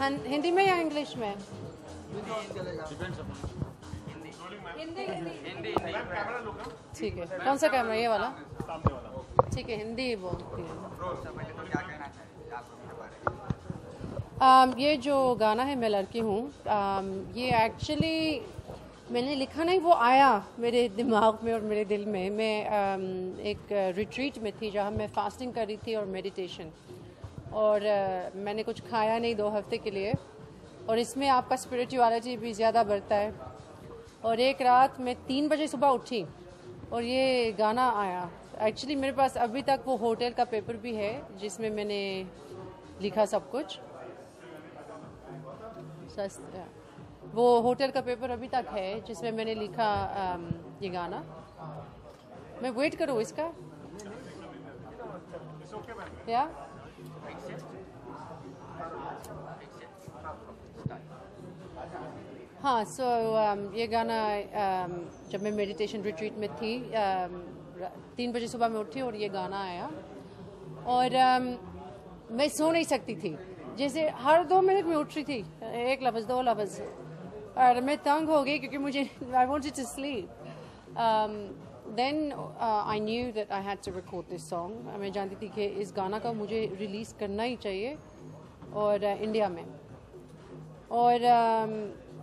हिंदी में या इंग्लिश में? हिंदी। ठीक है, कौन सा कैमरा, ये वाला? ठीक है, हिंदी बोलती है। ये जो गाना है मैं लड़की हूँ, ये एक्चुअली मैंने लिखा नहीं, वो आया मेरे दिमाग में और मेरे दिल में। मैं एक रिट्रीट में थी जहाँ मैं फास्टिंग कर रही थी और मेडिटेशन, और मैंने कुछ खाया नहीं 2 हफ्ते के लिए, और इसमें आपका स्पिरिचुअलिटी भी ज़्यादा बढ़ता है। और एक रात मैं 3 बजे सुबह उठी और ये गाना आया। एक्चुअली मेरे पास अभी तक वो होटल का पेपर भी है जिसमें मैंने लिखा सब कुछ। वो होटल का पेपर अभी तक है जिसमें मैंने लिखा ये गाना। मैं वेट करूँ इसका या? हाँ, ये गाना जब मैं मेडिटेशन रिट्रीट में थी, 3 बजे सुबह में उठी और ये गाना आया, और मैं सो नहीं सकती थी। जैसे हर 2 मिनट में उठ रही थी, 1 लफ्ज़ 2 लफ्ज़, और मैं तंग हो गई क्योंकि मुझे I wanted to sleep. Then I knew that I had to record this song. मैं जानती थी कि इस गाना का मुझे रिलीज़ करना ही चाहिए, और इंडिया में। और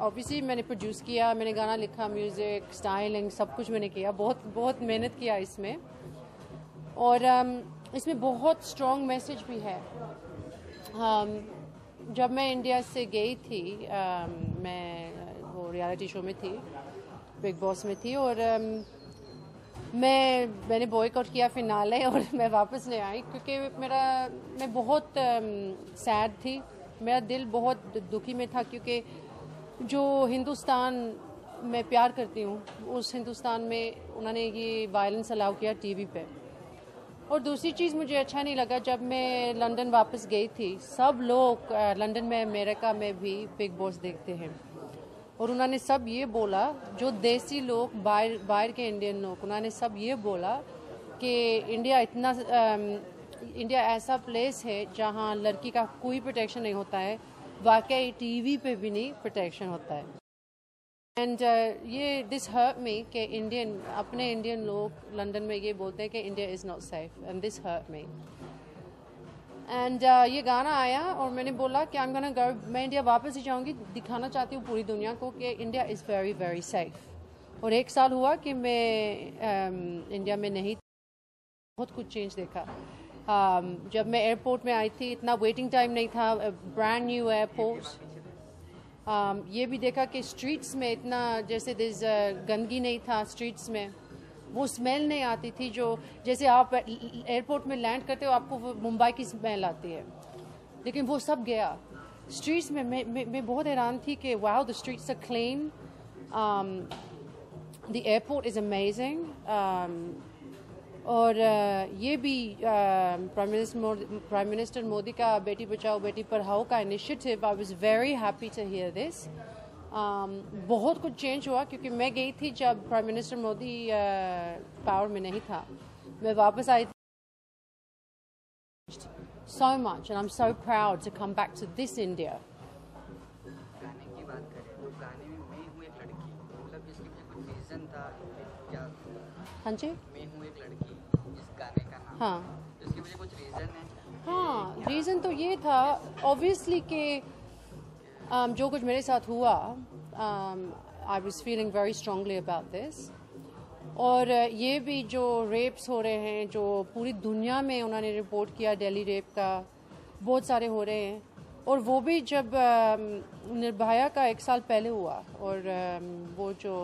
ऑब्वियसली मैंने प्रोड्यूस किया, मैंने गाना लिखा, म्यूज़िक, स्टाइलिंग, सब कुछ मैंने किया। बहुत मेहनत किया इसमें, और इसमें बहुत स्ट्रॉन्ग मैसेज भी है। जब मैं इंडिया से गई थी, मैं वो रियलिटी शो में थी, बिग बॉस में थी, और मैंने बॉयकॉट किया फिनाले, और मैं वापस नहीं आई क्योंकि मैं बहुत सैड थी। मेरा दिल बहुत दुखी में था क्योंकि जो हिंदुस्तान मैं प्यार करती हूँ, उस हिंदुस्तान में उन्होंने ये वायलेंस अलाउ किया टीवी पे। और दूसरी चीज़ मुझे अच्छा नहीं लगा, जब मैं लंदन वापस गई थी, सब लोग लंदन में, अमेरिका में भी बिग बॉस देखते हैं, और उन्होंने सब ये बोला, जो देसी लोग, बाहर के इंडियन लोग, उन्होंने सब ये बोला कि इंडिया ऐसा प्लेस है जहाँ लड़की का कोई प्रोटेक्शन नहीं होता है। वाकई टीवी पे भी नहीं प्रोटेक्शन होता है। एंड ये दिस हर्ट मी कि अपने इंडियन लोग लंदन में ये बोलते हैं कि India is not safe, and this hurt me. And ये गाना आया और मैंने बोला कि मैं इंडिया वापस ही जाऊंगी, दिखाना चाहती हूँ पूरी दुनिया को कि India is very very safe. और 1 साल हुआ कि मैं इंडिया में नहीं, बहुत कुछ चेंज देखा। जब मैं एयरपोर्ट में आई थी, इतना वेटिंग टाइम नहीं था, ब्रांड न्यू एयरपोर्ट। ये भी देखा कि स्ट्रीट्स में इतना जैसे गंदगी नहीं था स्ट्रीट्स में, वो स्मेल नहीं आती थी जो जैसे आप एयरपोर्ट में लैंड करते हो आपको वो मुंबई की स्मेल आती है, लेकिन वो सब गया स्ट्रीट्स में। मैं बहुत हैरान थी कि wow, the streets are clean, the airport is amazing. और ये भी प्राइम मिनिस्टर मोदी का बेटी बचाओ बेटी पढ़ाओ का initiative, I was very happy to hear this. बहुत कुछ चेंज हुआ क्योंकि मैं गई थी जब प्राइम मिनिस्टर मोदी पावर में नहीं था, मैं वापस आई थी। So much, and I'm so proud to come back to this India. गाने की बात करें तो गाने में मैं हूँ एक लड़की, मतलब इसके पीछे कुछ रीजन था क्या? हाँ जी, मैं हूँ एक लड़की, इस गाने का नाम। हाँ, तो इसके पीछे कुछ रीजन है? हाँ, रीज़न तो ये था ऑब्वियसली कि जो कुछ मेरे साथ हुआ, I was feeling very strongly about this. और ये भी जो रेप्स हो रहे हैं, जो पूरी दुनिया में उन्होंने रिपोर्ट किया, दिल्ली रेप का बहुत सारे हो रहे हैं, और वो भी जब निर्भया का 1 साल पहले हुआ, और वो जो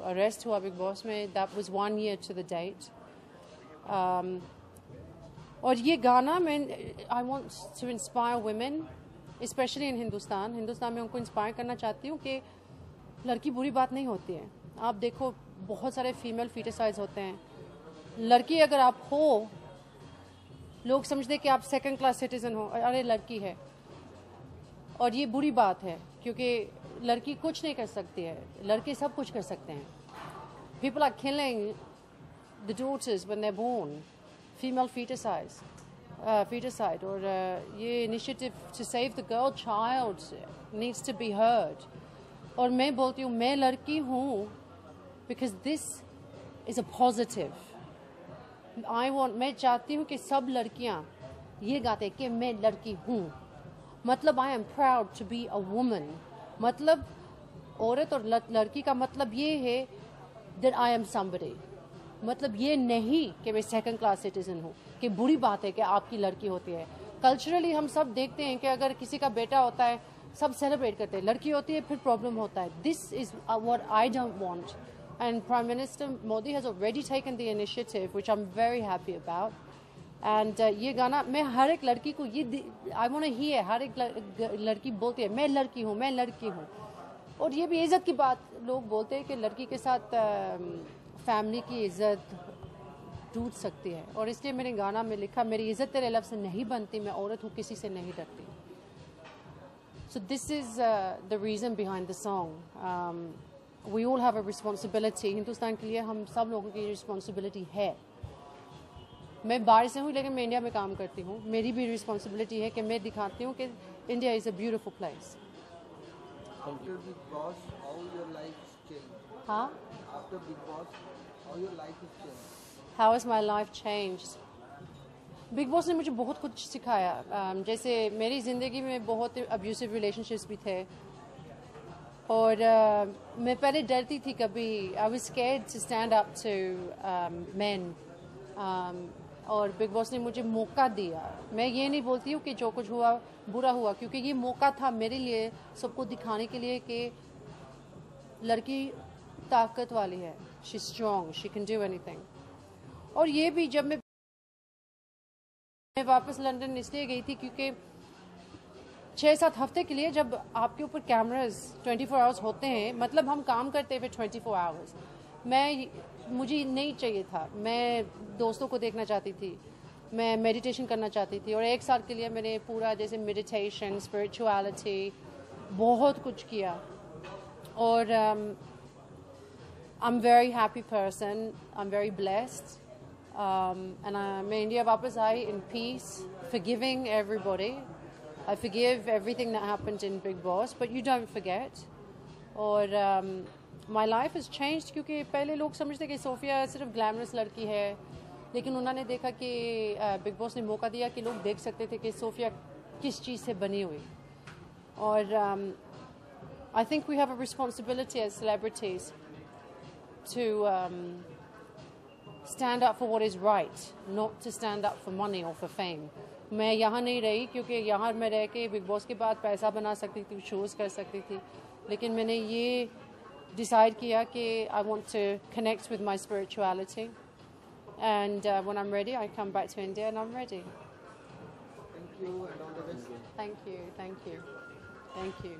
अरेस्ट हुआ बिग बॉस में, that was 1 year to the date। और ये गाना मैं I want to inspire women, specially in Hindustan में उनको इंस्पायर करना चाहती हूँ कि लड़की बुरी बात नहीं होती है। आप देखो बहुत सारे फीमेल फीटिसाइज होते हैं, लड़की अगर आप हो, लोग समझते कि आप 2nd क्लास सिटीजन हो, अरे लड़की है, और ये बुरी बात है क्योंकि लड़की कुछ नहीं कर सकती है, लड़के सब कुछ कर सकते हैं। People are killing the daughters when they're born, female feticide, feticide और ये initiative to save the girl child needs to be heard. और मैं बोलती हूँ मैं लड़की हूँ because this is a positive. मैं चाहती हूँ कि सब लड़कियाँ ये गाते कि मैं लड़की हूँ, मतलब I am proud to be a woman. मतलब औरत और लड़की का मतलब ये है that I am somebody. मतलब ये नहीं कि मैं सेकंड क्लास सिटीजन हूँ, कि बुरी बात है कि आपकी लड़की होती है. कल्चरली हम सब देखते हैं कि अगर किसी का बेटा होता है सब सेलिब्रेट करते हैं, लड़की होती है फिर प्रॉब्लम होता है. This is what I don't want, and prime minister Modi has already taken the initiative which I am very happy about. And ये गाना मैं हर एक लड़की को ये आई वांट टू हियर, हर एक लड़की बोलती है मैं लड़की हूँ, मैं लड़की हूँ. और ये भी इज्जत की बात लोग बोलते हैं कि लड़की के साथ फैमिली की इज्जत टूट सकती है, और इसलिए मैंने गाना में लिखा मेरी इज्जत तेरे लफ्ज़ से नहीं बनती, मैं औरत हूँ किसी से नहीं डरती. So this is the reason behind the song. We all have a responsibility. Hindustan के लिए हम सब लोगों की रिस्पॉन्सिबिलिटी है. मैं बाहर से हूँ लेकिन मैं इंडिया में काम करती हूँ. मेरी भी रिस्पॉन्सिबिलिटी है कि मैं दिखाती हूँ कि India is a beautiful place. After Big Boss, how your life has changed? हाँ? After Big Boss, how your life has changed? How has my life changed? Big Boss ने मुझे बहुत कुछ सिखाया. जैसे मेरी ज़िंदगी में बहुत अब्यूसिव रिलेशनशिप्स भी थे, और मैं पहले डरती थी कभी. I was scared to stand up to men, और बिग बॉस ने मुझे मौका दिया. मैं ये नहीं बोलती हूँ कि जो कुछ हुआ बुरा हुआ, क्योंकि ये मौका था मेरे लिए सबको दिखाने के लिए कि लड़की ताकत वाली है. She is strong, she can do anything. और ये भी जब मैं वापस लंदन इसलिए गई थी क्योंकि 6-7 हफ्ते के लिए जब आपके ऊपर कैमरास 24 आवर्स होते हैं, मतलब हम काम करते हैं 24 आवर्स. मुझे नहीं चाहिए था. मैं दोस्तों को देखना चाहती थी, मैं मेडिटेशन करना चाहती थी, और 1 साल के लिए मैंने पूरा जैसे मेडिटेशन, स्पिरिचुअलिटी, बहुत कुछ किया. और I am very happy person, I am very blessed. And मैं इंडिया वापस आई in peace, forgiving everybody. I forgive everything that happened in Big Boss, but you don't forget. और my life has changed क्योंकि पहले लोग समझते कि Sophia सिर्फ ग्लैमरस लड़की है, लेकिन उन्होंने देखा कि बिग बॉस ने मौका दिया कि लोग देख सकते थे कि सोफिया किस चीज़ से बनी हुई. और I think we have a responsibility as celebrities to stand up for what is right, not to stand up for money or for fame. मैं यहाँ नहीं रही क्योंकि यहाँ मैं रह के बिग बॉस के बाद पैसा बना सकती थी, शोज़ कर सकती थी, लेकिन मैंने ये डिसाइड किया कि I want to connect with my spirituality, and when I'm ready I come back to India and I'm ready. Thank you and all the best. Thank you, thank you, thank you.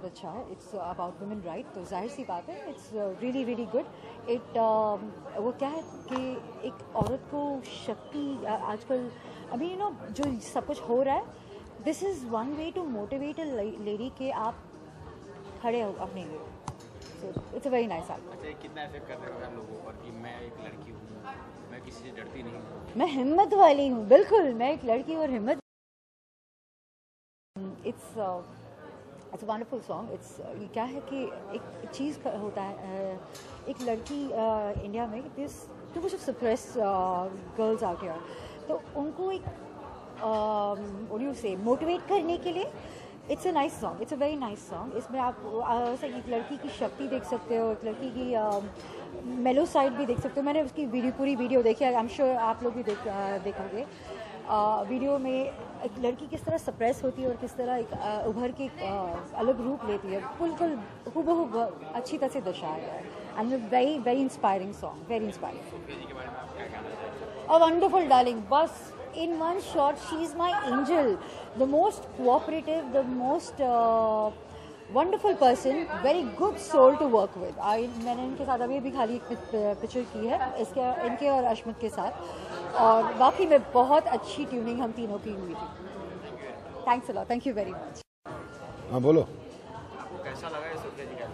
अच्छा है. It's about women right, तो जाहिर सी बात है it's really really good. It वो क्या है कि एक औरत को शक्ति आजकल अभी जो सब कुछ हो रहा है, this is one way to motivate a lady के आप खड़े हो अपने लिए. So it's a very nice art. अच्छा, कितना इफेक्ट कर रहे होगा लोगों पर कि मैं एक लड़की हूँ, मैं किसी से डरती नहीं हूँ, मैं हिम्मत वाली हूँ. बिल्कुल, मैं एक लड़की और हिम्मत. It's a wonderful song. It's क्या है कि एक चीज़ होता है, एक लड़की इंडिया में this too much of suppress girls out here, तो उनको एक व्हाट डू यू से मोटिवेट करने के लिए it's a nice song. It's a very nice song. इसमें आप एक लड़की की शक्ति देख सकते हो, एक लड़की की मेलो साइड भी देख सकते हो. मैंने उसकी पूरी वीडियो देखी है. आई एम श्योर आप लोग भी देखोगे. वीडियो में एक लड़की किस तरह सप्रेस होती है और किस तरह एक उभर के अलग रूप लेती है. बिल्कुल हूबहू अच्छी तरह से दर्शाया गया है. And very very inspiring song, very inspiring. A wonderful darling. बस in one shot she is my angel, the most cooperative, the most wonderful person, very good soul to work with. मैंने इनके साथ अभी खाली एक पिक्चर की है इनके और अश्मित के साथ, और वाकई में बहुत अच्छी ट्यूनिंग हम तीनों की हुई थी. Thanks a lot. Thank you very much. हाँ बोलो. आपको कैसा लगा है सोफिया जी का?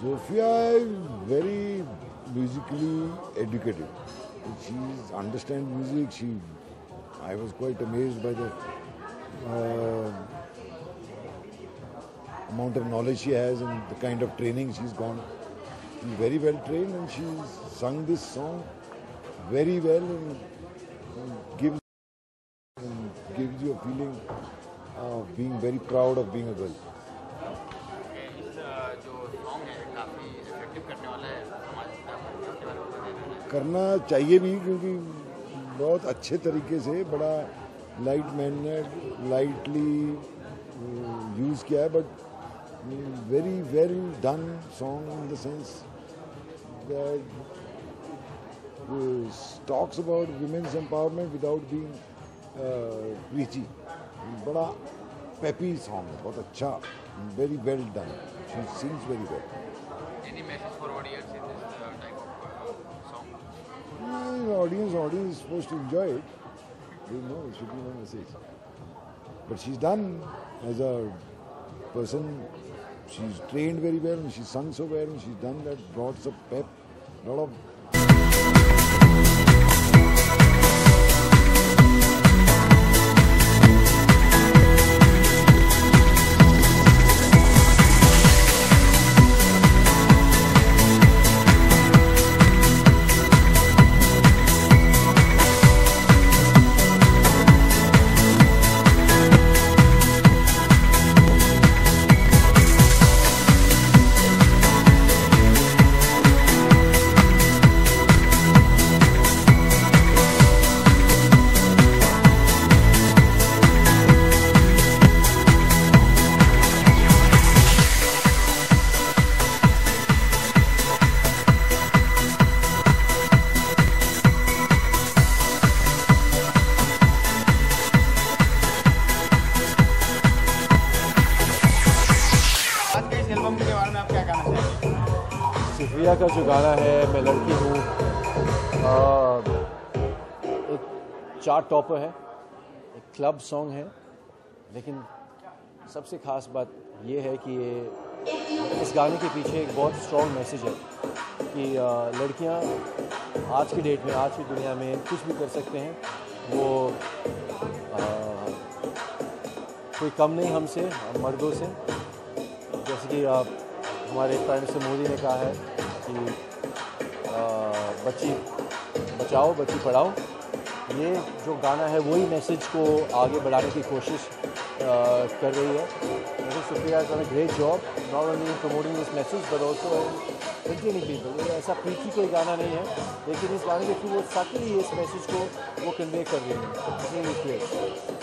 Sophia is very musically educated. She understands music. I was quite amazed by the amount of knowledge she has and the kind of training she's gone. She's very well trained and she's sung this song very well and gives you a feeling of being very proud of being a girl. इस जो song है काफ़ी effective करने वाला है समाज में, इसके बारे में बताइए. करना चाहिए भी, क्योंकि बहुत अच्छे तरीके से, बड़ा लाइट मैनेड, लाइटली यूज़ किया है, but very well done song in the sense that talks about women's empowerment without being preachy. बड़ा पेपी सॉन्ग है, बहुत अच्छा, very well done. She sings very well. Any message for audience in this type of song? The audience is supposed to enjoy it. They know it should be no message. But she's done as a person. She's trained very well and she's sung so well and she's done that, brought some pep, lot of. Sophia का जो गाना है मैं लड़की हूँ, एक chart topper है, एक क्लब सॉन्ग है, लेकिन सबसे ख़ास बात ये है कि इस गाने के पीछे एक बहुत स्ट्रॉन्ग मैसेज है कि लड़कियाँ आज की डेट में, आज की दुनिया में कुछ भी कर सकते हैं. वो कोई कम नहीं हमसे, मर्दों से. जैसे कि हमारे प्राइम मिनिस्टर मोदी ने कहा है कि बच्ची बचाओ बच्ची पढ़ाओ. ये जो गाना है वही मैसेज को आगे बढ़ाने की कोशिश कर रही है. Sophia has done a great job not only in promoting this message but also in entertaining people. ये ऐसा प्रीची कोई गाना नहीं है, लेकिन इस गाने के थ्रू वो सटली इस मैसेज को वो कन्वे कर रही है.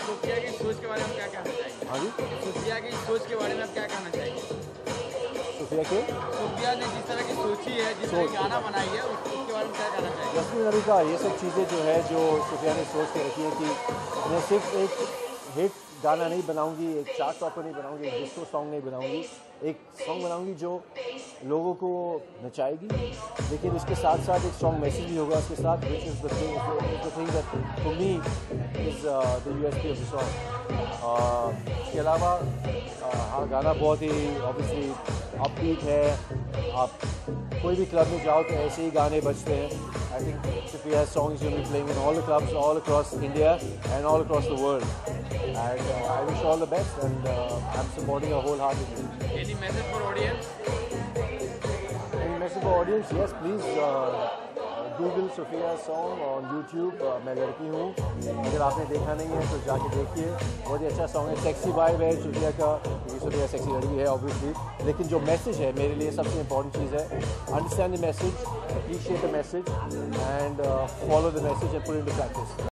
सोफिया की सोच के बारे में क्या कहना चाहिए? हाँ जी, सोफिया की सोच के बारे में आप क्या कहना चाहिए? सोफिया ने जिस तरह की सोची है, जिस तरह की गाना बनाई है, उसके बारे में क्या कहना चाहिए? जस्टिन नबी का ये सब चीज़ें जो है जो सोफिया ने सोच के रखी है कि मैं सिर्फ एक हिट गाना नहीं बनाऊंगी, एक चार्ट टॉपर नहीं बनाऊंगी, एक डिस्को सॉन्ग नहीं बनाऊंगी, एक सॉन्ग बनाऊंगी जो लोगों को नचाएगी, लेकिन इसके साथ साथ एक स्ट्रॉन्ग मैसेज भी होगा उसके साथ, which is the thing that for me is the USP of the song. इसके अलावा हाँ, गाना बहुत ही ऑब्वियसली अपबीट है। आप कोई भी क्लब में जाओ तो ऐसे ही गाने बजते हैं। I think Sophia has songs you'll be playing in all the clubs all across India and all across the world. And I wish you all the best, and I'm supporting her wholeheartedly. Any message for audience? Any message for audience? Yes, please Google Sophia's song on YouTube. मैं लड़की हूँ, अगर आपने देखा नहीं है तो जाके देखिए, बहुत ही अच्छा सॉन्ग है। सेक्सी वाइब है सोफिया का, क्योंकि सोफिया सेक्सी लड़की है ऑब्वियसली, लेकिन जो मैसेज है मेरे लिए सबसे इम्पोर्टेंट चीज़ है, understand the message, appreciate the message, and follow the message and put it into practice.